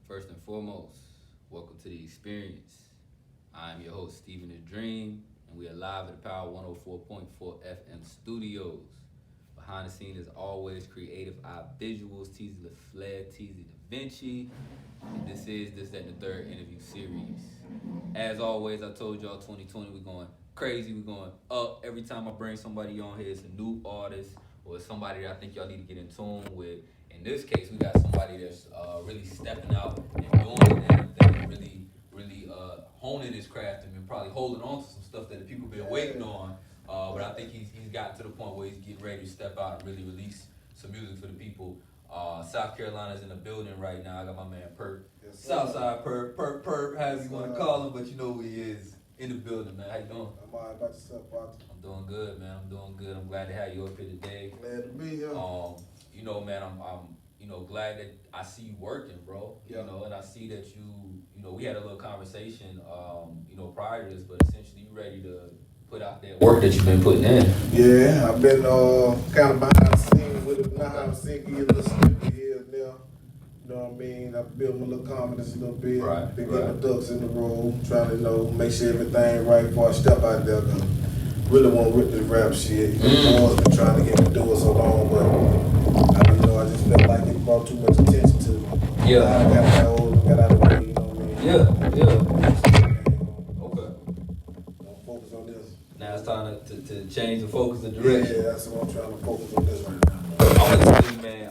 First and foremost, welcome to the experience. I am your host, Stephen the Dream, and we are live at the Power 104.4 FM studios. Behind the scenes, as always, creative eye visuals, Teasy LaFleur, Teasy Da Vinci. And this is this, that, and the third interview series. As always, I told y'all 2020, we're going crazy, we're going up. Every time I bring somebody on here, it's a new artist or somebody that I think y'all need to get in tune with. In this case, we got somebody that's really stepping out and doing the damn thing, really honing his craft and been probably holding on to some stuff that the people been waiting on. But I think he's gotten to the point where he's getting ready to step out and really release some music for the people. South Carolina's in the building right now. I got my man Purp. Yes, Southside Purp, however you want to call him, but you know who he is. In the building, man. How you doing? I'm all right. About yourself, Father? I'm doing good, man. I'm doing good. I'm glad to have you up here today. Glad to be here. You know, man, I'm glad that I see you working, bro. Yeah. You know, and I see that we had a little conversation, prior to this, but essentially you ready to put out that work that you've been putting in. Yeah, I've been kind of behind the scenes with it. Not behind the scenes, give you a little snippet here and there. You know what I mean? I built my little confidence a little bit. Right. Been getting my ducks in the row, trying to, make sure everything right before I step out there. Really want to rip this rap shit. Boys been trying to get me to do it so long, but I just felt like it brought too much attention to me. Yeah. I got old, got out of the way, you know what I mean? Yeah. Okay. I'll focus on this. Now it's time to change the focus and direction. Yeah, that's what I'm trying to focus on this right now.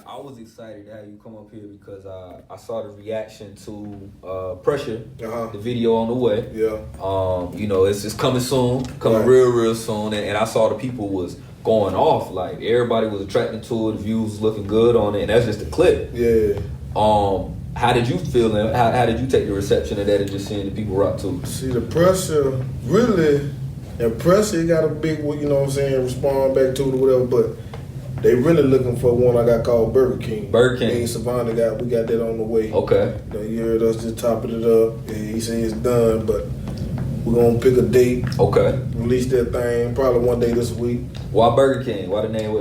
I was excited to have you come up here because I saw the reaction to Pressure, the video on the way. Yeah. It's coming soon, real soon, and I saw the people was going off, like everybody was attracted to it, the views was looking good on it, and that's just a clip. Yeah. How did you feel, and how did you take the reception of that and just seeing the people rock to it? See, the Pressure, really, and Pressure got a big, respond back to it or whatever, but they really looking for one I got called Burger King. Burger King. Me and Savannah we got that on the way. Okay. You heard us just topping it up. And he said it's done, but we're gonna pick a date. Okay. Release that thing probably one day this week. Why Burger King? Why the name?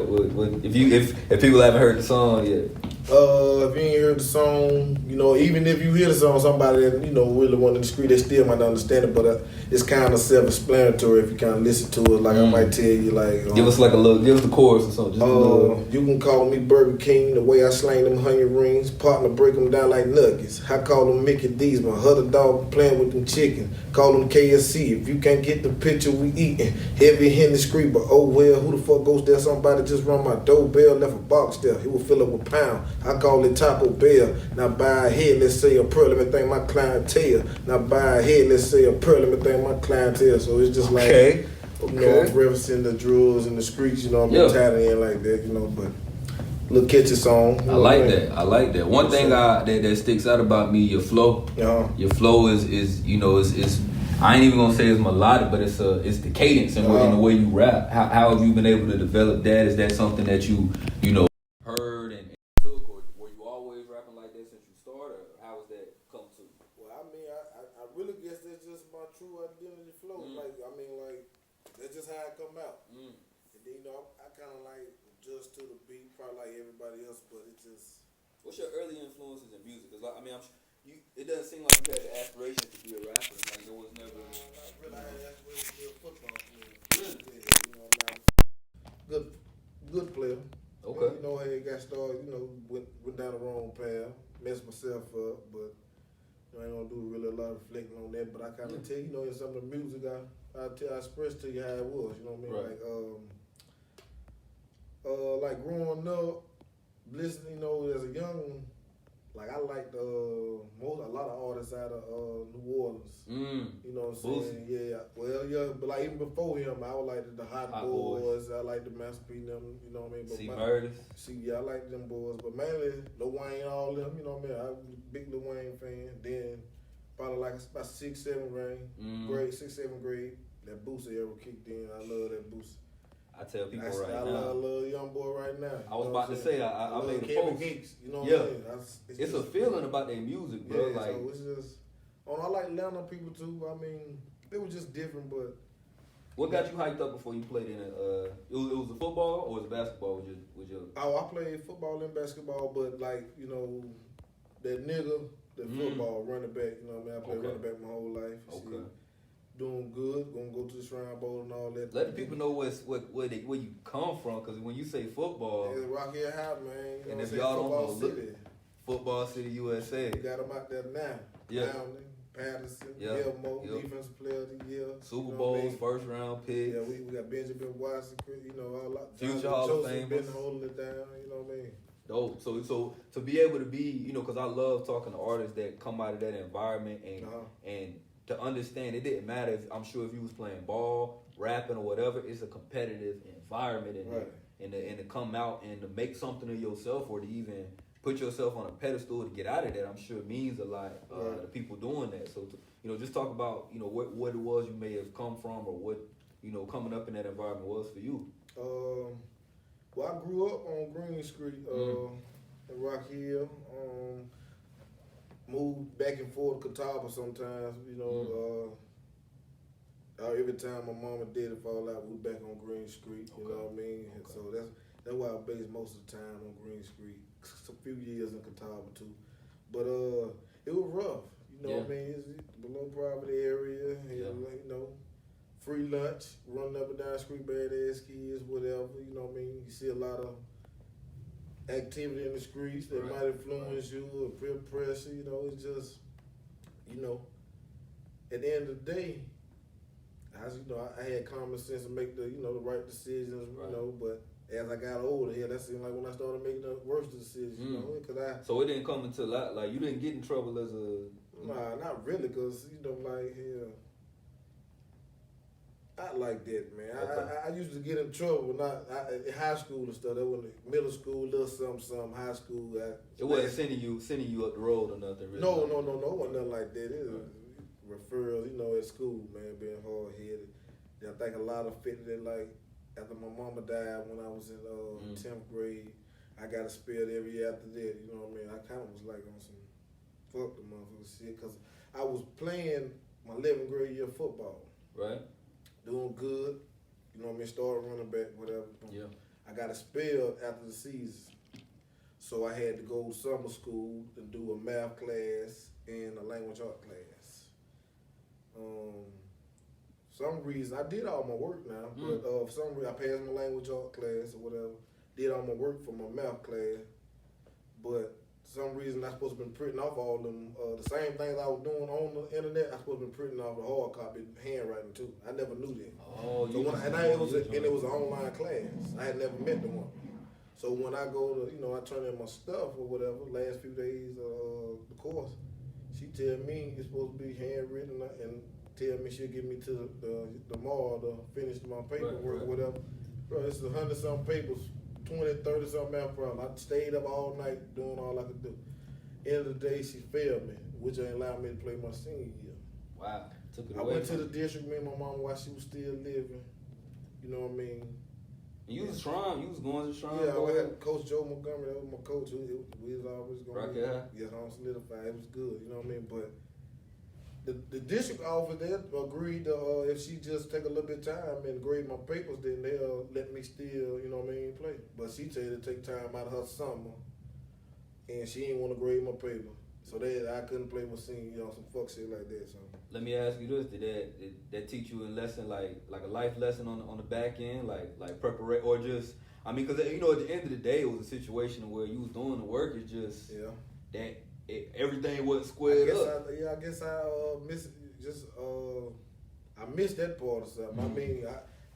If people haven't heard the song yet. If you ain't heard the song, even if you hear the song, somebody that, really want to discreet, they still might not understand it, but it's kind of self-explanatory if you kind of listen to it. Like I might tell you, give us the chorus or something. Just you can call me Burger King, the way I slang them onion rings, partner break them down like nuggets. I call them Mickey D's, my other dog playing with them chicken. Call them KSC, if you can't get the picture, we eating. Heavy in the street, but oh well, who the fuck goes there? Somebody just run my doorbell, left a box there. He will fill up with pound. I call it Taco Bell. Now buy a head, let's say a pearl, let me thank my clientele. Now buy a head, let's say a pearl, let me thank my clientele. So it's just like, I'm referencing the drills and the streets, I'm Italian like that, but little catchy song. I like that. One thing that sticks out about me, your flow. Your flow is I ain't even gonna say it's melodic, but it's the cadence and the way you rap. How have you been able to develop that? Is that something that you heard and took, or were you always rapping like that since you started? Or how was that come to? Well, I really guess that's just my true identity flow. That's just how it come out. And then I kind of adjust to the beat, probably like everybody else, but it just. What's your early influences in music? Because it doesn't seem like you had the aspirations to be a rapper. Like there was never. Not really. I had aspirations to be a football player. Really? Yeah, good player. Okay. How it got started. Went down the wrong path, messed myself up, but. I ain't gonna do really a lot of reflecting on that, but I kind of tell you, in some of the music I express to you how it was, you know what I mean? Right. Like growing up, listening, as a young one, I liked a lot of artists out of New Orleans. You know what I'm saying? Yeah. Well, yeah, but even before him, I would like the Hot Boys. I like the Master P them, you know what I mean? But I like them boys, but mainly Lil Wayne, all them, you know what I mean? I was a big Lil Wayne fan. Then probably about 6th, 7th grade, 6th, 7th grade, that Boosie era kicked in. I love that Boosie. I tell people I love young boy right now. I was about to say, I made a Kevin post. Gates, you know what I'm saying? It's a feeling about their music, bro. Yeah, so it's just. I like Atlanta people too. It was just different, but. What got you hyped up before you played in it? It was a football or was it basketball with your? Oh, I played football and basketball, but that nigga The football running back, you know what I mean? I played Okay. running back my whole life. Okay. Shit, doing good. Gonna go to the Shrine Bowl and all that. Let the people know where you come from, because when you say football, Yeah, Rocky High, man. You know and what if I'm y'all saying? don't know, City. Football City, USA. We got them out there now. Yeah. Downey, Patterson, Yeah. Elmo, Yep. defensive player of the year. Super you know what I Bowls, mean? first round picks. Yeah, we got Benjamin Watson, you know, all that. Future Hall of Joseph been Famers. holding it down, you know what I mean? Dope. So to be able to be, you know, because I love talking to artists that come out of that environment and to understand it didn't matter. I'm sure if you was playing ball, rapping, or whatever, it's a competitive environment in Right. there. And to come out and to make something of yourself, or to even put yourself on a pedestal to get out of that, I'm sure means a lot Right. to people doing that. So just talk about what it was you may have come from, or what coming up in that environment was for you. Well, I grew up on Green Street in Rock Hill. Moved back and forth to Catawba sometimes, every time my mom and daddy fall out, we back on Green Street, you know what I mean? And so that's why I base most of the time on Green Street. A few years in Catawba too. But it was rough, you know what I mean? It's below poverty area, and, free lunch, running up and down the street, badass kids, whatever, you know what I mean? You see a lot of activity in the streets that might influence you or peer pressure, it's just, at the end of the day, I had common sense to make the right decisions, but as I got older, that seemed like when I started making the worst decisions, So it didn't come until like you didn't get in trouble as a... Nah, not really, because, I like that, man. Okay. I used to get in trouble, in high school and stuff. That was middle school, little something, high school. It wasn't sending you up the road or nothing, really. No, it wasn't nothing like that. It was referrals, at school, man, being hard-headed. I think a lot of fit that, like, after my mama died when I was in 10th grade, I got expelled every year after that, you know what I mean? I kind of was like on some fuck the motherfucker shit, because I was playing my 11th grade year football. Right. Doing good, you know what I mean, started running back, whatever. Yeah. I got expelled after the season. So I had to go to summer school and do a math class and a language art class. Some reason, I did all my work now, but for some reason I passed my language art class or whatever, did all my work for my math class, but some reason I supposed to been printing off all them, the same things I was doing on the internet, I supposed to been printing off the hard copy, handwriting too. I never knew that. Oh, so it was an online class. I had never met the woman. So when I go to, I turn in my stuff or whatever, last few days of the course, she tell me it's supposed to be handwritten and tell me she'll give me to the mall to finish my paperwork or whatever. Bro, it's 100-something papers, 20, 30-something math problems. I stayed up all night doing all I could do. End of the day, she failed me, which ain't allowed me to play my senior year. Wow, took it I away. went to the district, me and my mom, while she was still living. You know what I mean? And you was Shrine, you was going to Shrine. Yeah, I had Coach Joe Montgomery, that was my coach. We was always going Rocky High? Yes, on Solidify. It was good, you know what I mean? But the district office there agreed to, if she just take a little bit of time and grade my papers, then they'll let me still, you know what I mean, play. But she said to take time out of her summer, and she didn't want to grade my paper. So I couldn't play my senior, some fuck shit like that. So Let me ask you this: did that teach you a lesson, like a life lesson on the back end, like preparation, or just? I mean, because at the end of the day, it was a situation where you was doing the work. It's just that everything wasn't squared up. I guess I missed that part of something. I mean,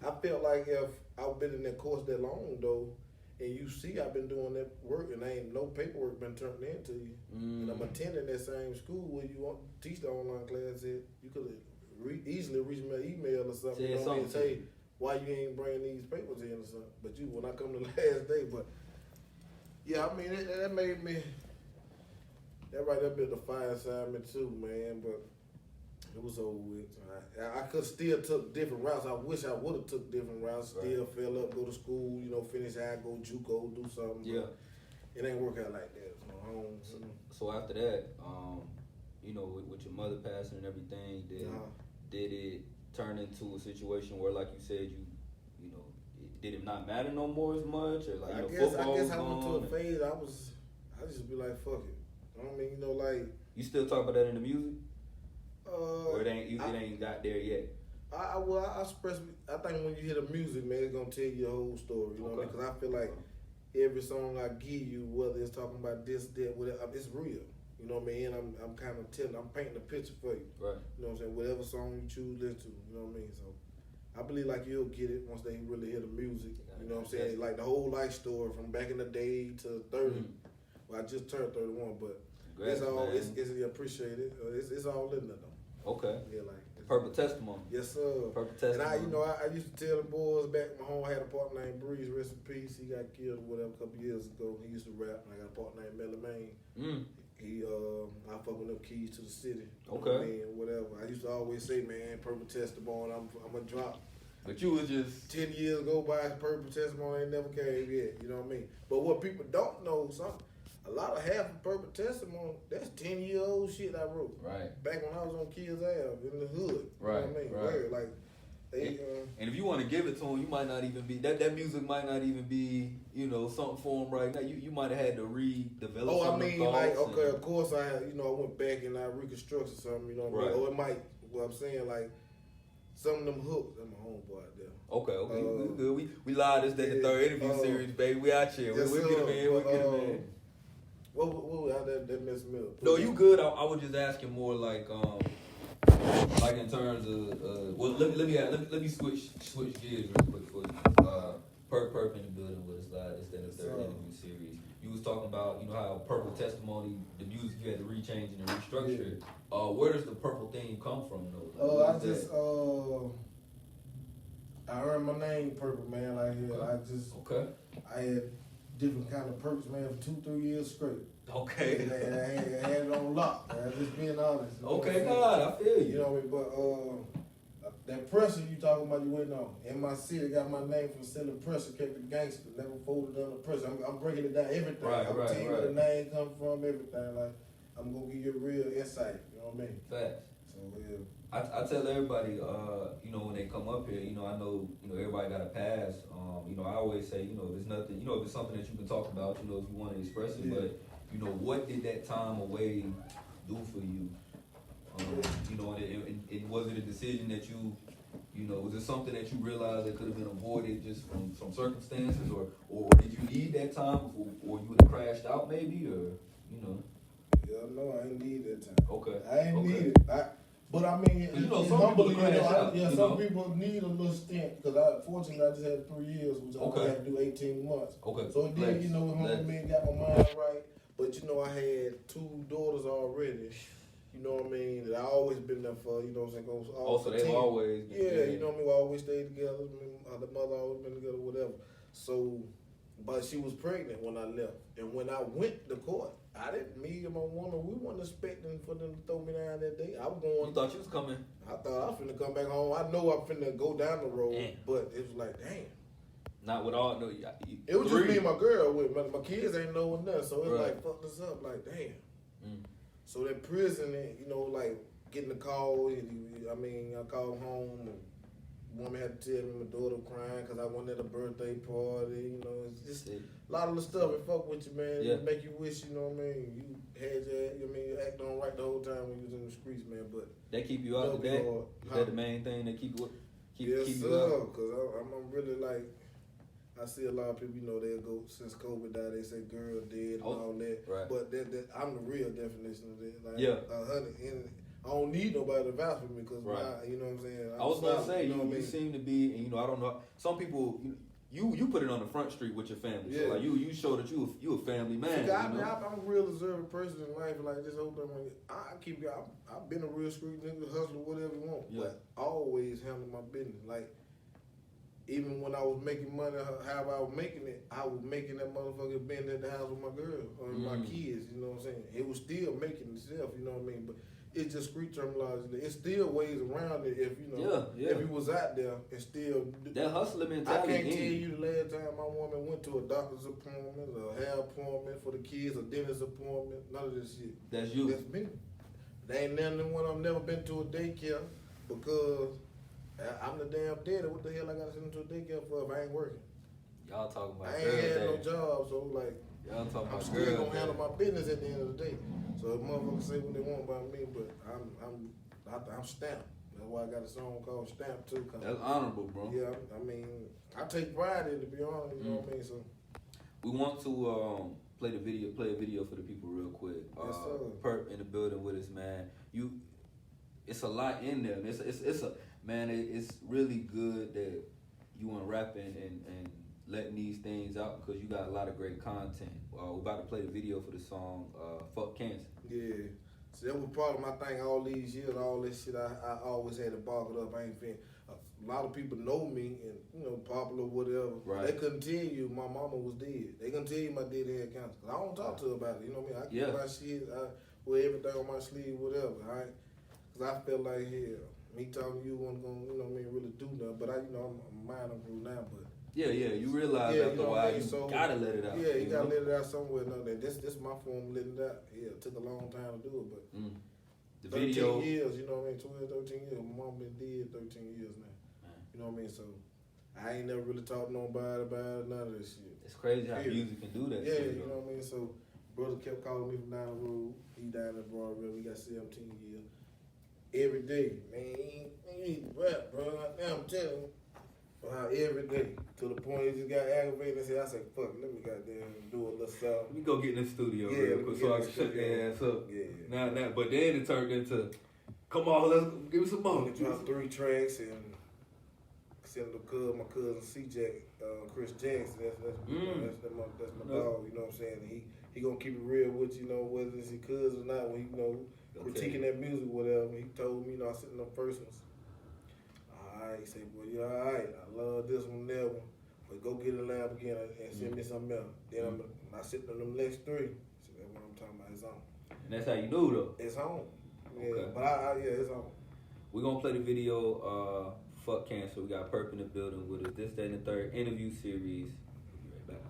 I felt like if I've been in that course that long though, and you see I've been doing that work and ain't no paperwork been turned into you, and I'm attending that same school where you want to teach the online class at, you could easily reach my email or something, and say why you ain't bringing these papers in or something. But when I come to the last day, but yeah, I mean that made me. That right up at the fire side me too, man. But it was over with. I could still took different routes. I wish I would have took different routes. Still fell up, go to school, finish high, go JUCO, do something. Yeah. It ain't work out like that. So after that, with your mother passing and everything, did it turn into a situation where, like you said, did it not matter no more as much, or I guess I went to a phase. I just be like, fuck it. I mean, You still talk about that in the music? Or it I ain't got there yet? I express. I think when you hear the music, man, it's gonna tell you the whole story. You know what I mean? Because I feel like every song I give you, whether it's talking about this, that, whatever, it's real. You know what I mean? I'm kind of I'm painting a picture for you. Right. You know what I'm saying? Whatever song you choose, listen to. You know what I mean? So I believe like you'll get it once they really hear the music. You know what I'm saying? Like the whole life story from back in the day to 30. Well, I just turned 31, but it's all it's appreciated. It's all in there though. Okay. Yeah, like Purple testimony. Yes, sir. Purple testimony. And I used to tell the boys back. My home had a partner named Breeze, rest in peace. He got killed or whatever a couple years ago. He used to rap. And I got a partner named Melly Main. He I fuck with them keys to the city. Okay. I mean, whatever. I used to always say, man, purple testimony. I'm gonna drop. But you was just 10 years go by, purple testimony ain't never came yet. You know what I mean? But what people don't know, a lot of half of purple testimony, that's 10-year-old shit I wrote. right. Back when I was on Kids Ave in the hood. Right, You know what I mean? right. Where, like, they, And if you want to give it to them, you might not even be that music might not even be something for them right now. You might have had to redevelop. I mean, like, okay, and, of course I went back and I reconstructed something. You know what I mean? Right. Or it might. What I'm saying, like, some of them hooks. I'm a homeboy out there. Okay, we good. We live this day the third interview series, baby. We out here. Yes, we get them in. We get them in. What how that messed me up? No, you good. I was just asking more like in terms of well, let me switch gears real quick for you. Purp in the building with us live. It's the third interview series. You was talking about how Purple Testimony, the music you had to rechange and restructure it. Where does the purple theme come from though? I earned my name Purple, man. Like I had different kind of perks, man, for 2-3 years straight. Okay. And I had it on lock, man. Just being honest. Okay, God, I feel you. You know what I mean? But that pressure you talking about, you waiting on. In my city, got my name from selling pressure, kept it gangster, never folded under pressure. I'm breaking it down, everything. I'm telling you where the name come from, everything. Like, I'm gonna give you a real insight. You know what I mean? Facts. So yeah. I tell everybody, when they come up here, I know, everybody got a past. I always say, if it's nothing, if it's something that you can talk about, if you want to express it, but, what did that time away do for you? And was it a decision that was it something that you realized that could have been avoided just from some circumstances, or did you need that time or you would have crashed out maybe, or, Yeah, no, I ain't need that time. Okay. I ain't need it. But I mean, some people crash out. Some people need a little stint because fortunately I just had 3 years, which I had to do 18 months. Okay. So it did, with me, got my mind right. But I had 2 daughters already. You know what I mean? That I always been there for. You know what I'm saying? Also, they've always been. Yeah, you know what I mean. We always stayed together. The mother always been together, whatever. So, but she was pregnant when I left, and when I went to court. Me and my woman, we weren't expecting for them to throw me down that day. I was going. You thought you was coming? I thought I was finna come back home. I know I'm finna go down the road, but it was like, damn. Not with all, no. It was just me and my girl with my kids ain't knowing nothing, so it's like fucked us up. Like damn. So that prison, like getting the call. I called home. And woman had to tell me my daughter crying because I went at a birthday party. It's just a lot of the stuff it fuck with you, man. Yeah. It make you wish, you you act on right the whole time when you was in the streets, man. But they keep you out of that. Is that the main thing? They keep you yes, you out? Because I'm really like, I see a lot of people, they'll go since COVID died, they say girl dead and all that. Right. But I'm the real definition of that. Like, yeah. 100 and I don't need nobody to vouch for me because you know what I'm saying. I was gonna say you seem to be, and I don't know. Some people, you put it on the front street with your family. Yeah. So like you show that you a family man. See, I'm a real observant person in life. Like this whole thing, I've been a real street nigga, hustler, whatever you want. Yeah. But I always handle my business. Like even when I was making money, however I was making it, I was making that motherfucker being at the house with my girl or my kids. You know what I'm saying? It was still making itself. You know what I mean? But it's just street terminology. It's still ways around it if if you was out there and still that hustler mentality. I can't tell you the last time my woman went to a doctor's appointment, a hair appointment for the kids, a dentist appointment. None of this shit. That's you. That's me. There ain't nothing when I've never been to a daycare because I'm the damn daddy. What the hell I gotta send them to a daycare for if I ain't working? Y'all talking about I ain't had no job, so like Y'all talking I'm about still girls, gonna handle man. my business at the end of the day. So if motherfuckers say what they want about me, but I'm stamped. That's why I got a song called Stamp too. That's honorable, bro. Yeah, I mean, I take pride in it, to be honest. You know what I mean? So we want to play a video for the people real quick. Yes, sir. Purp in the building with us, man. It's a lot in there. It's really good that you want rapping and letting these things out because you got a lot of great content. We're about to play the video for the song "Fuck Cancer." yeah. So that was part of my thing all these years. All this shit, I always had to bog it up. I ain't been. A lot of people know me and popular whatever. Right. They couldn't tell you my mama was dead. They couldn't tell you my dad had cancer. I don't talk to her about it. You know what I mean? I keep my shit. I wear everything on my sleeve, whatever. Right? Cause I felt like hell. Me talking to you wasn't gonna, really do nothing. But I'm mind I'm through now. But yeah, you realize after a while you gotta let it out. Yeah, you gotta let it out somewhere. No, this my form of letting it out. Yeah, it took a long time to do it, but the 13 video years, you know what I mean? 12, 13 years. My mom been dead 13 years now. You know what I mean? So I ain't never really talked to nobody about none of this shit. It's crazy how music can do that. Yeah, shit, you know what I mean? So brother kept calling me from down the road. He died in Broadway. We got 17 years. Every day, man, you need to rap, bro. Now I'm telling you. Every day. To the point he just got aggravated and said, I said, fuck, let me goddamn do a little something. Let me go get in the studio real quick so I can shut their ass up. Yeah. Now, but then it turned into, come on, let's give me some more. We dropped 3 tracks and sent my cousin C-Jack, Chris Jackson. That's my dog, you know what I'm saying? He gonna keep it real with you, whether it's his cousin or not, when critiquing that music or whatever. He told me, I sent them first ones. Alright, he said, well, you alright, I love this one, that one, but go get a lab again and send me something else. Then I sent them next 3. So that's what I'm talking about, it's on. And that's how you knew though? It's on. Yeah, okay. But it's on. We're gonna play the video, Fuck Cancer. We got Purp in the building with us. This, that, and the third interview series. We'll be right back.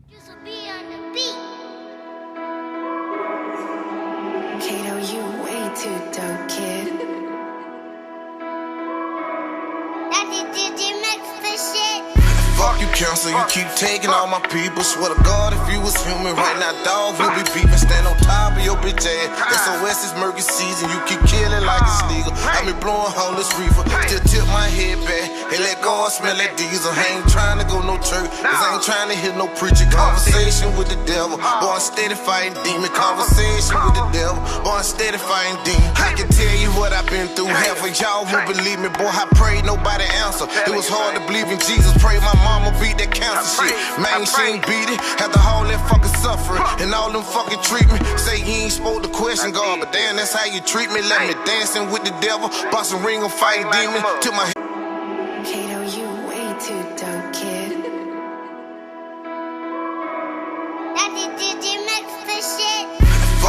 Just be on the beat. Kato, you way too dope, kid. Fuck you, cancer, you keep taking all my people. Swear to God, if you was human right now, dog, we'll be beefing. Stand on top of your bitch ass. SOS is murky season, you keep killing like it's legal. I be blowing homeless reefer, still tip my head back and let God smell that diesel. I ain't trying to go no church, cause I ain't trying to hear no preaching. Conversation with the devil, boy, I'm steady fighting demon. Conversation with the devil, boy, I'm steady fighting demon. I can tell you what I've been through. Half of y'all won't believe me, boy, I prayed, nobody answer. It was hard to believe in Jesus, pray my mama beat that cancer shit. Man, she ain't beat it. After all that fucking suffering and all them fucking treatment. Say you ain't supposed to question God, but damn, that's how you treat me. Let me dancing with the devil, boss a ring and fight demon. To my Kato, you way too dope, kid.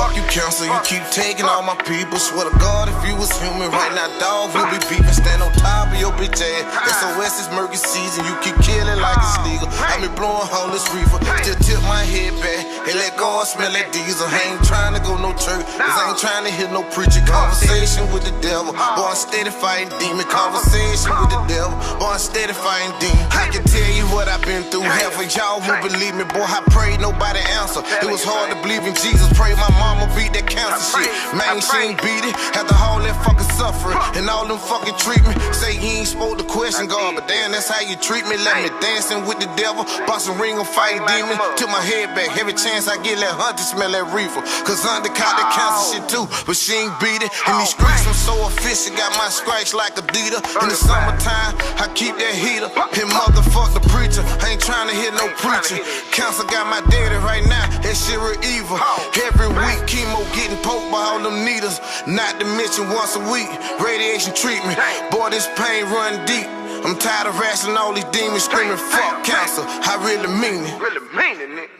fuck you, cancer, you keep taking all my people. Swear to God, if you was human right now, dog, we'll be beefing. Stand on top of your bitch ass. SOS is murky season, you keep killing like it's legal. I be blowing homeless reefer, still tip my head back and let God smell that diesel. I ain't trying to go no church, cause I ain't trying to hear no preaching. Conversation with the devil, boy, I'm steady fighting demon. Conversation with the devil, boy, I'm steady fighting demon. I can tell you what I've been through. Half of y'all won't believe me, boy, I prayed, nobody answer. It was hard to believe in Jesus, pray my mama beat that cancer shit. Man, she ain't beat it. After all that fucking suffering and all them fucking treatment. Say you ain't supposed to question God, but damn, that's how you treat me. Let me dancing with the devil, boss a ring and fight demon. Took my head back, every chance I get, let Hunter smell that reefer. Cause Hunter caught that cancer shit too, but she ain't beat it. In these streets, I'm so efficient, got my scratch like a Dita. In the summertime, I keep that heater. And motherfuck the preacher, I ain't trying to hear no preaching. Cancer got my daddy right now, that shit real evil. Every week, chemo getting poked by all them needles. Not to mention once a week, radiation treatment. Boy, this pain run deep. I'm tired of wrestling all these demons screaming, fuck cancer. I really mean it.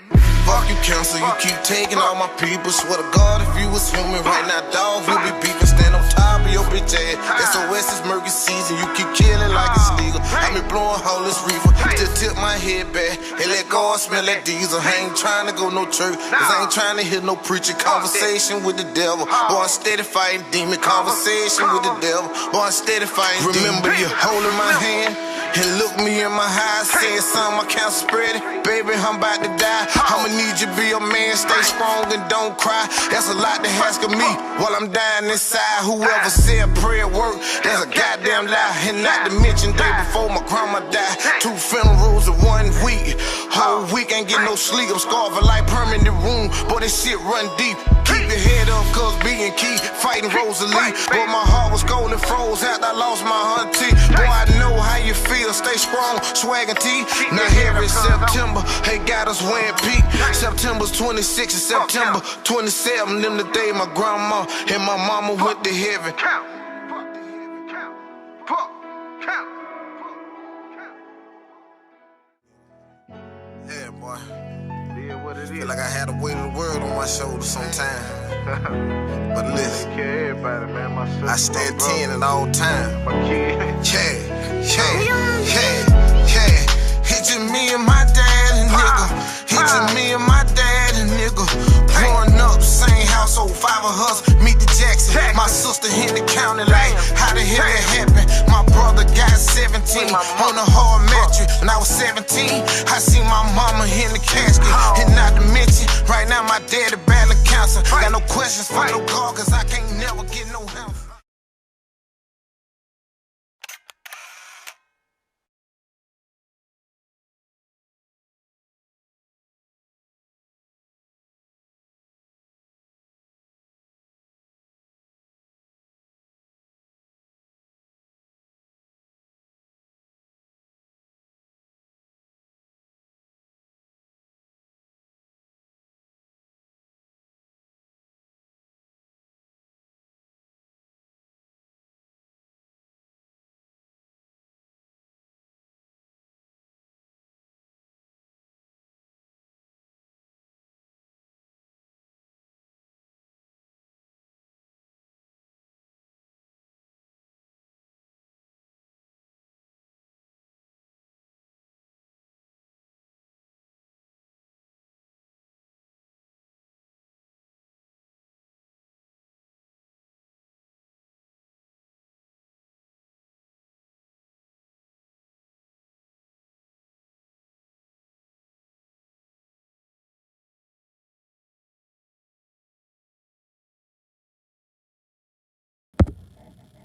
Fuck you, cancer, you keep taking all my people. Swear to God, if you was human right now, dog, we'll be beefing. Stand on top of your bitch ass. SOS is murky season, you keep killing like it's legal. I be blowing homeless reefer, still tip my head back and let God smell that diesel. I ain't trying to go no church, cause I ain't trying to hear no preaching. Conversation with the devil, boy, I'm steady fighting demon. Conversation with the devil, boy, I'm steady fighting demon. Remember you holding my hand, and look me in my eyes, saying, son, my cancer spreading. Baby, I'm about to die. I'ma need you to be a man, stay strong and don't cry. That's a lot to ask of me while I'm dying inside. Whoever said prayer work, that's a goddamn lie. And not to mention day before my grandma died. 2 funerals in 1 week. Whole week ain't get no sleep. I'm scarfing like permanent wound. Boy, this shit run deep. Keep your head up, cause being key. Fighting Rosalie. Boy, my heart was cold and froze after I lost my auntie. Boy, I know how you feel. Stay strong, swag and tea. Now here is September. They got us wearing peak. September's 26 and September 27. Them the day my grandma and my mama went to heaven. Yeah, boy. Feel like I had the weight of the world on my shoulders sometimes. But listen, I stand 10 at all time. It's just me and my daddy, nigga. It's just me and my daddy, nigga. Growing up, same household, 5 of us, meet the Jackson. My sister hit the county like, how the hell it happened? My brother got 17 on a hard mattress. When I was 17, I seen my mama in the casket. And not to mention, right now my daddy battling cancer. Got no questions for no God, cause I can't never get no help.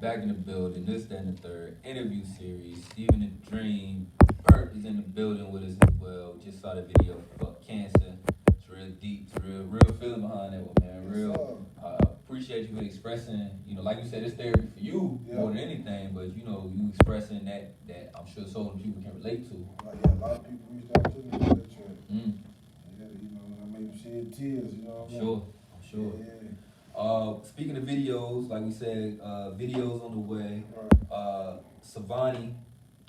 Back in the building, this, that, and the third interview series. Steven the Dream, Purp is in the building with us as well. Just saw the video for cancer. It's real deep, it's real feeling behind that one, man. Real. Appreciate you expressing. You know, like you said, it's therapy for you more than anything. But you know, you expressing that I'm sure so many people can relate to. Like, yeah, a lot of people reached out to me for that track. Yeah, you know, I made them shed tears. You know what I mean? I'm sure. Yeah. Speaking of videos, like we said, videos on the way. Savani,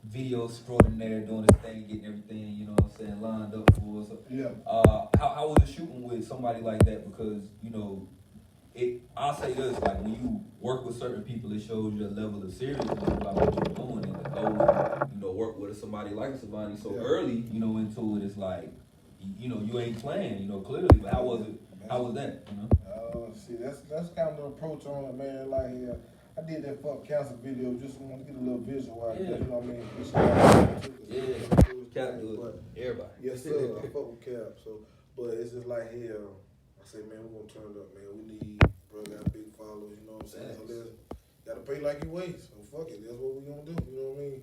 video extraordinaire, doing his thing, getting everything, you know what I'm saying, lined up for us. Yeah. How was it shooting with somebody like that? Because, you know, I'll say this, like when you work with certain people, it shows you a level of seriousness about what you're doing, and to go, you know, work with somebody like Savani so early, you know, into it, it's like, you know, you ain't playing, you know, clearly. But how was it? How was that? You know. See, that's kind of the approach on it, man. Like, I did that fuck cancer video just want to get a little visual out there. You know what I mean? Cap, everybody. Yes, sir. I fuck with Cap. So, but it's just like here. I say, man, we're gonna turn it up, man. We need, bro, got big followers. You know what I'm saying? So let's gotta pay like you weigh. So fuck it. That's what we gonna do. You know what I mean?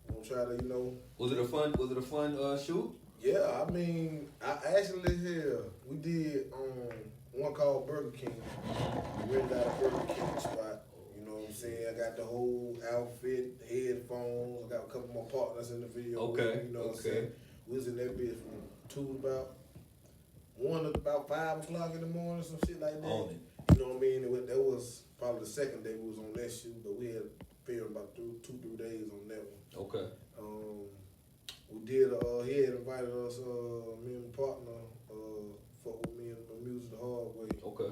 We're gonna try to, you know. Was it a fun shoot? Yeah, I mean, I actually we did one called Burger King. We rented out a Burger King spot. You know what I'm saying? I got the whole outfit, headphones. I got a couple more partners in the video. Okay. You know what I'm saying? We was in that bitch from 2 to about 5 o'clock in the morning, some shit like that. On it. You know what I mean? That was probably the second day we was on that shoot, but we had filmed about 2-3 days on that one. Okay. We did, he had invited us, me and my partner, fuck with me and my music the hard way. Okay.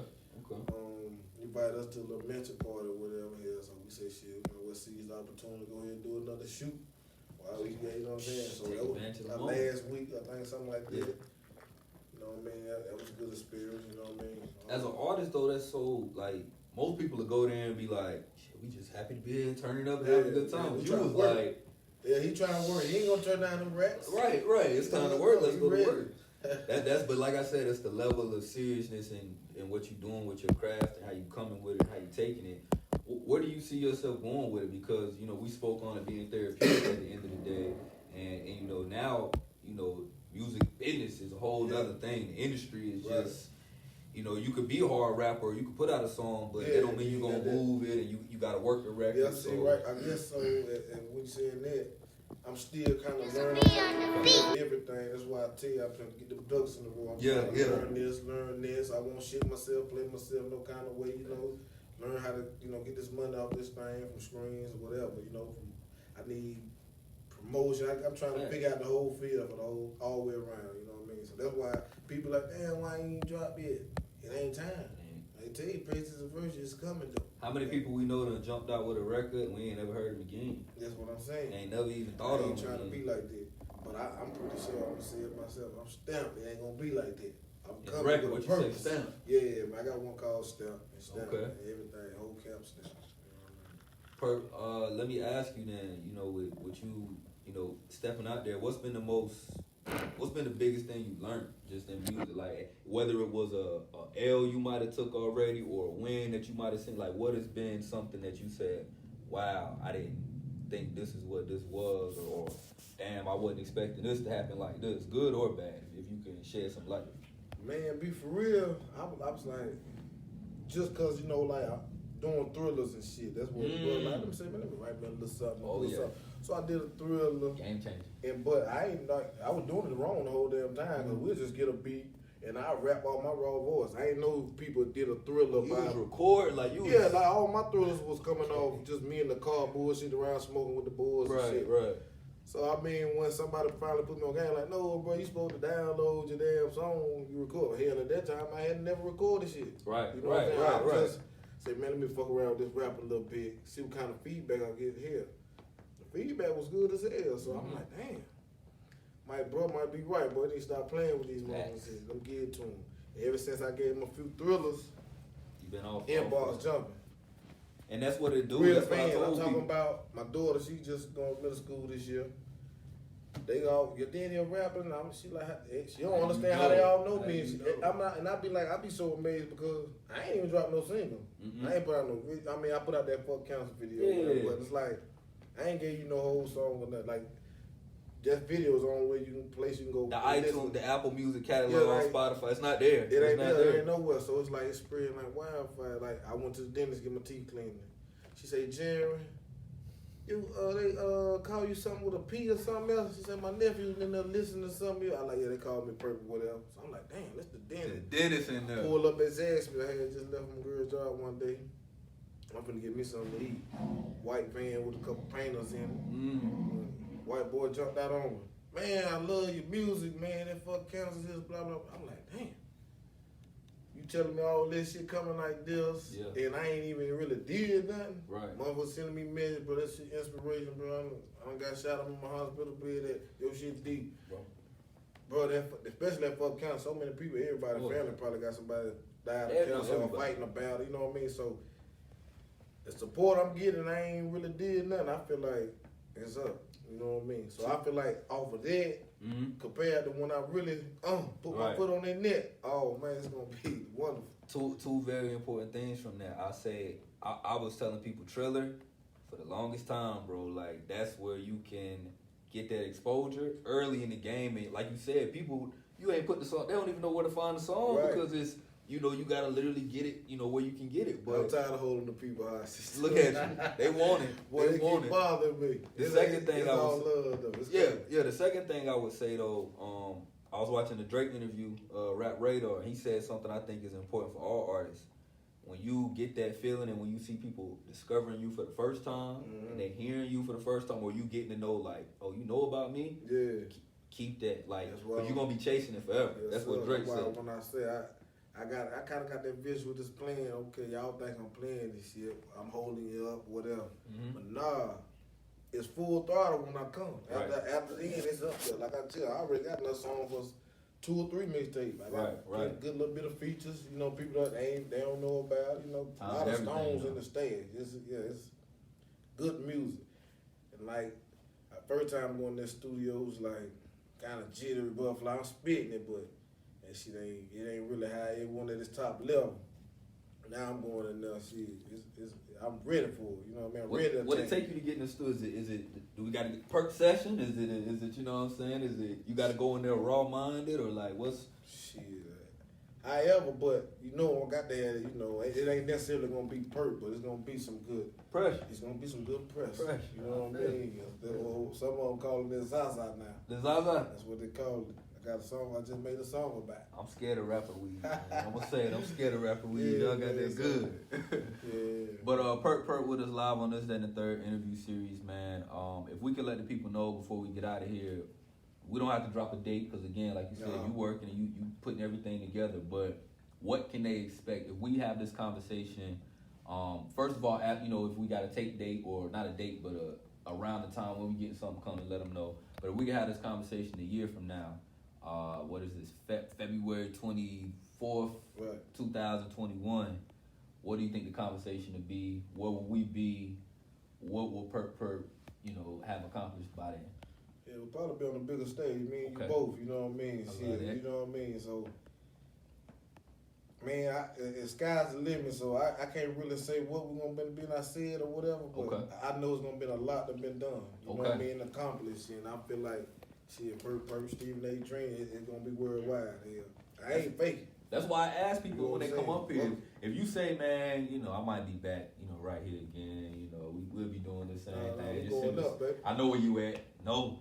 He invited us to a little mention party or whatever here, so we say shit, you know, we'll seize the opportunity to go ahead and do another shoot. While we, you know what I'm saying? So that was last week, I think, something like that. You know what I mean? That was a good experience, you know what I mean? As an artist though, that's so, like, most people will go there and be like, shit, we just happy to be here, turn it up, and have a good time. But you was like, Yeah, he trying to work. He ain't gonna turn down them rats. Right. It's time to work. Let's go to ready. work. That's but like I said, it's the level of seriousness and what you're doing with your craft and how you coming with it, how you taking it. Where do you see yourself going with it? Because we spoke on it being therapeutic at the end of the day, and now music business is a whole other thing. The industry is just. You could be a hard rapper, you could put out a song, but that don't mean you're gonna move it, and you gotta work the record. Yeah, see, right. I guess so. And when you saying that, I'm still kind of learning everything. That's why I tell you, I'm trying to get the ducks in the row. I'm trying to learn this. I won't shit myself, play myself no kind of way. Learn how to get this money off this thing from screens or whatever. I need promotion. I'm trying to figure out the whole field for all the way around. You know what I mean? So that's why people like, damn, why ain't you drop yet? It ain't time. I tell you, Praises and Version is coming though. How many people we know done jumped out with a record and we ain't never heard them again? That's what I'm saying. Ain't never even thought of them. I ain't trying to be like that. But I'm pretty sure I'm gonna say it myself. I'm stamped. It ain't gonna be like that. I'm coming record, with a what you purpose. say, Stamp? Yeah, man, I got one called Stamp. And Stamp Okay. and everything, whole cap Stamp. Purp, let me ask you then, with you, stepping out there, what's been the biggest thing you learned just in music? Like, whether it was a L you might have took already or a win that you might have seen, like, what has been something that you said, wow, I didn't think this is what this was, or damn, I wasn't expecting this to happen like this, good or bad, if you can shed some light. Man, be for real, I was like, just cause, like, I'm doing thrillers and shit, that's what it was. Like, I'm saying, man, let me write me a little something, something. So I did a thriller. Game changer. But I was doing it wrong the whole damn time, because we'll just get a beat, and I rap all my raw voice. I ain't know people did a thriller You by... was record, like you was... Yeah, like all my thrillers was coming off just me in the car bullshit around smoking with the boys and shit. Right. So I mean, when somebody finally put me on game, like, no, bro, you supposed to download your damn song, you record. Hell, at that time, I had never recorded shit. Right, you know what I'm saying? I right. just say, man, let me fuck around with this rap a little bit, see what kind of feedback I get here. The feedback was good as hell, so I'm like, damn. My bro might be right, boy. He need to stop playing with these moments. Let me give it to him. And ever since I gave him a few thrillers, You been off. inbox jumping. And that's what it do. Real That's what I fans. I'm told talking people. about my daughter. She just going to middle school this year. They all, your daddy a rapper, and she like, she don't understand how they all know me. I'm not, and I be like, I be so amazed because I ain't even dropped no single. I ain't put out no. I mean, I put out that Fuck Council video, but it's like I ain't gave you no whole song or nothing. Like just videos on where you can go. The iTunes, the Apple Music catalog on Spotify, it's not there. It ain't there. It ain't nowhere. So it's like it's spreading like wildfire. Like I went to the dentist to get my teeth cleaned. She say, Jerry, they call you something with a P or something else. She said my nephew was in there listening to something. I like, yeah, they called me Purp, whatever. So I'm like, damn, that's the dentist. The dentist in there. Pull up at Zaxby's. I had just left my girl's job one day. I'm finna get me something to eat. White van with a couple painters in it. White boy jumped out on me. Man, I love your music, man. That fuck counts as this, blah, blah, blah. I'm like, damn. You telling me all this shit coming like this, and I ain't even really did nothing. Right. Motherfucker sending me messages, bro. That shit inspiration, bro. I done got shot up in my hospital bed. That your shit deep, bro. That especially that fuck count. So many people, everybody, family probably got somebody died of cancer or fighting about it. You know what I mean? So the support I'm getting, I ain't really did nothing. I feel like it's up. You know what I mean? So I feel like off of that, compared to when I really put my foot on that net, oh man, it's gonna be wonderful. Two very important things from that. I was telling people Triller for the longest time, bro. Like that's where you can get that exposure early in the game, and like you said, people you ain't put the song. They don't even know where to find the song because it's. You gotta literally get it, where you can get it. But I'm tired of holding the people hostage. Look at you. They want it. Boy, they keep bothering me. The second thing the second thing I would say though, I was watching the Drake interview, Rap Radar, and he said something I think is important for all artists. When you get that feeling and when you see people discovering you for the first time and they hearing you for the first time, or you getting to know like, oh, you know about me? Yeah. Keep that, like, because you're gonna be chasing it forever. That's what Drake said. When I say I kind of got that visual just playing. Okay, y'all think I'm playing this shit. I'm holding you up, whatever. But nah, it's full throttle when I come. After the end, it's up there. Like I tell you, I already got another song for 2 or 3 mixtapes. I got a good little bit of features. People that they don't know about. A lot of stones in the stage. It's good music. And like First time going to that studio was like kind of jittery, but like I'm spitting it, but that shit it ain't really how it went at its top level. Now I'm going in there, shit. I'm ready for it. You know what I mean? I'm ready to What it take you to get in the studio? Is it do we got to get perk session? Is it you know what I'm saying? Is it you got to go in there raw minded or like what's shit? However, but you know I got that. You know it ain't necessarily gonna be perk, but it's gonna be some good pressure? It's gonna be some good press. Pressure. You know what I mean? Some of them call it Southside now. The Southside? That's what they call it. I got a song. I just made a song about. I'm scared of rapper weed. Man. I'm gonna say it. I'm scared of rapper weed. Yeah, Y'all got man, that good. Yeah. But Purp with us live on this and the third interview series, man. If we could let the people know before we get out of here, we don't have to drop a date because again, like you said, you working and you putting everything together. But what can they expect if we have this conversation? First of all, if we got a tape date or not a date, but around the time when we get something coming, let them know. But if we can have this conversation a year from now, what is this? February 24th, right. 2021. What do you think the conversation would be? Where will we be? What will Purp have accomplished by then? Yeah, we'll probably be on a bigger stage. Me and you Okay. both, you know what I mean? Shit, that. you know what I mean? So, man, the sky's the limit, so I can't really say what we're going to be like I said or whatever, but Okay. I know it's going to be a lot that been done. You know what I Okay. mean? Accomplished, and I feel like, shit, Purp, Stephen A. Dream, it's going to be worldwide. Yeah. I ain't faking. That's why I ask people You know when they what I'm come up saying? here. If you say, man, I might be back, right here again. We'll be doing the same thing. we Just going send us- up, baby. I know where you at. No,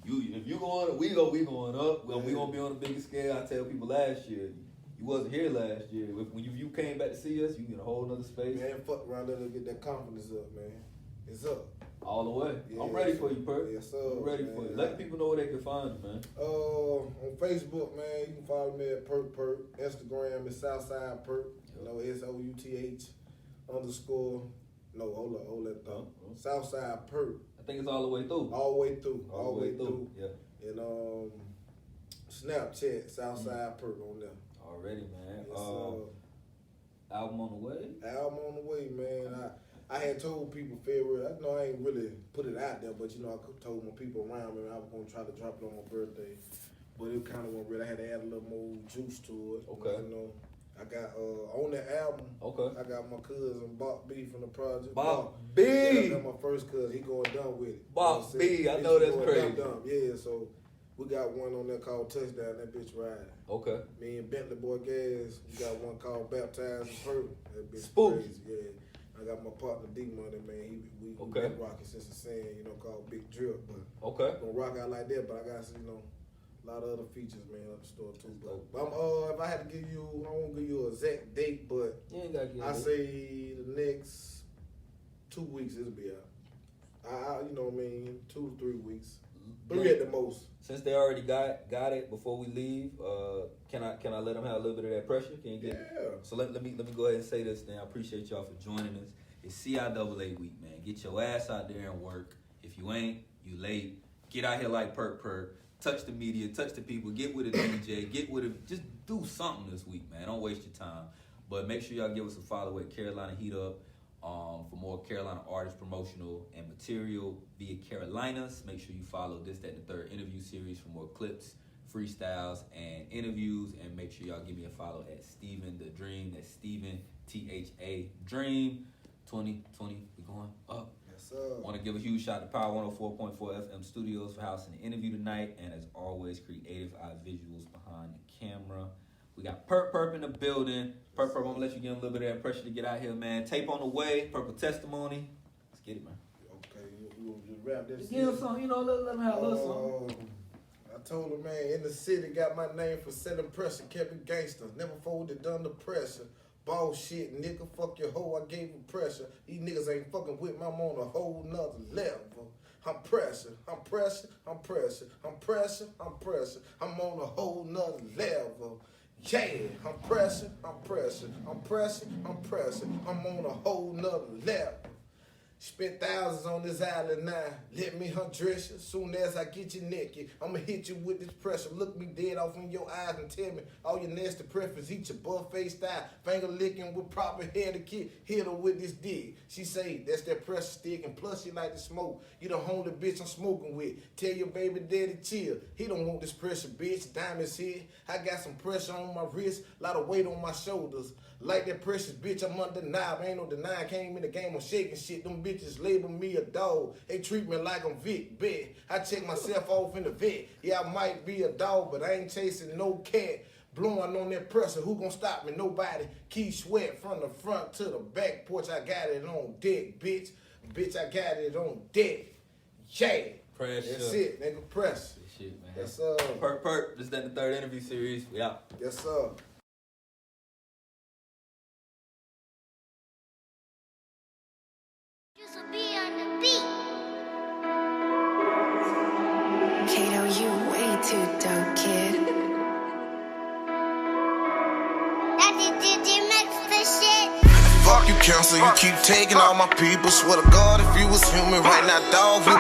if you going, we going up. Well, we gonna be on a bigger scale. I tell people last year, you wasn't here last year. When you came back to see us, you in a whole nother space. Man, fuck around there to get that confidence up, man. It's up. All the way. Yeah, I'm ready for you, Purp. Yes, sir, I'm ready man. for you. Let people know where they can find you, man. On Facebook, man, you can follow me at Purp. Instagram is Southside Purp. SOUTH _. No, hold that thought. Southside Purp. I think it's all the way through. All the way through. All the way through. Yeah. And Snapchat, Southside Purp on there. Already, man. Yes, Album on the way. Album on the way, man. I had told people February. I know I ain't really put it out there, but I told my people around me I was gonna try to drop it on my birthday. But it kind of went real. I had to add a little more juice to it. Okay. I got on that album. Okay. I got my cousin Purp-This from the project. Bob Yeah, B. that's my first cousin. He going done with it. Purp-This, I know that's crazy. Yeah, so we got one on there called Touchdown. That bitch ride. Okay. Me and Bentley Boy Gas. We got one called Baptized in Purple. That bitch Spooky. crazy. Yeah. I got my partner D Money, man. We Okay. been rocking since the sand, called Big Drip. But Okay. gonna rock out like that. But I got a lot of other features, man, up the store too. dope. But if I had to give you, I won't give you an exact date, but You ain't gotta get I it. say the next 2 weeks it'll be out. You know what I mean? 2 to 3 weeks, 3 at the most. Since they already got it before we leave, can I let them have a little bit of that pressure? Can you get Yeah. So let me go ahead and say this then. I appreciate y'all for joining us. It's CIAA week, man. Get your ass out there and work. If you ain't, you late. Get out here like Purp. Touch the media, touch the people, get with a DJ, get with it. Just do something this week, man. Don't waste your time. But make sure y'all give us a follow at Carolina Heat Up for more Carolina artist promotional and material via Carolinas. Make sure you follow this, that, and the third interview series for more clips, freestyles, and interviews. And make sure y'all give me a follow at Steven the Dream. That's Steven THA Dream. 2020, we going up. Yes, sir. Want to give a huge shout out to Power 104.4 FM Studios for hosting the interview tonight. And as always, creative eye visuals behind the camera. We got Purp in the building. Purp, I'm going to let you get a little bit of that pressure to get out here, man. Tape on the way. Purple testimony. Let's get it, man. Okay, you just wrap this. Just give him some, let him have a little something. I told her, man, in the city, got my name for selling pressure, kept it gangster, never folded under pressure. Ball shit, nigga, fuck your hoe, I gave him pressure. These niggas ain't fucking with me, I'm on a whole nother level. I'm pressure, I'm on a whole nother level. Yeah, I'm pressure, I'm on a whole nother level. Spent thousands on this island now. Let me undress you. Soon as I get you naked, I'ma hit you with this pressure. Look me dead off in your eyes and tell me all your nasty preference. Eat your buffet style. Finger licking with proper hair to kid. Hit her with this dick. She say that's that pressure stick, and plus she like to smoke. You the only bitch I'm smoking with. Tell your baby daddy chill. He don't want this pressure, bitch. Diamonds here. I got some pressure on my wrist. Lot of weight on my shoulders. Like that precious bitch, I'm undeniable. Ain't no denying. Came in the game on shaking shit. Them bitches label me a dog. They treat me like I'm Vic. Bet. I check myself off in the vet. Yeah, I might be a dog, but I ain't chasing no cat. Blowing on that pressure, who gon' stop me? Nobody. Keep sweat from the front to the back porch. I got it on deck, bitch. Bitch, I got it on deck. Yeah. Pressure. That's it, nigga. Pressure. Good shit, man. Yes, Purp. This is the third interview series. We out. Yes, sir. Just be on the beat. Kato, you way too dope, kid. That makes the shit. Fuck you, counsel, you keep taking all my people. Swear to God, if you was human right now, dog,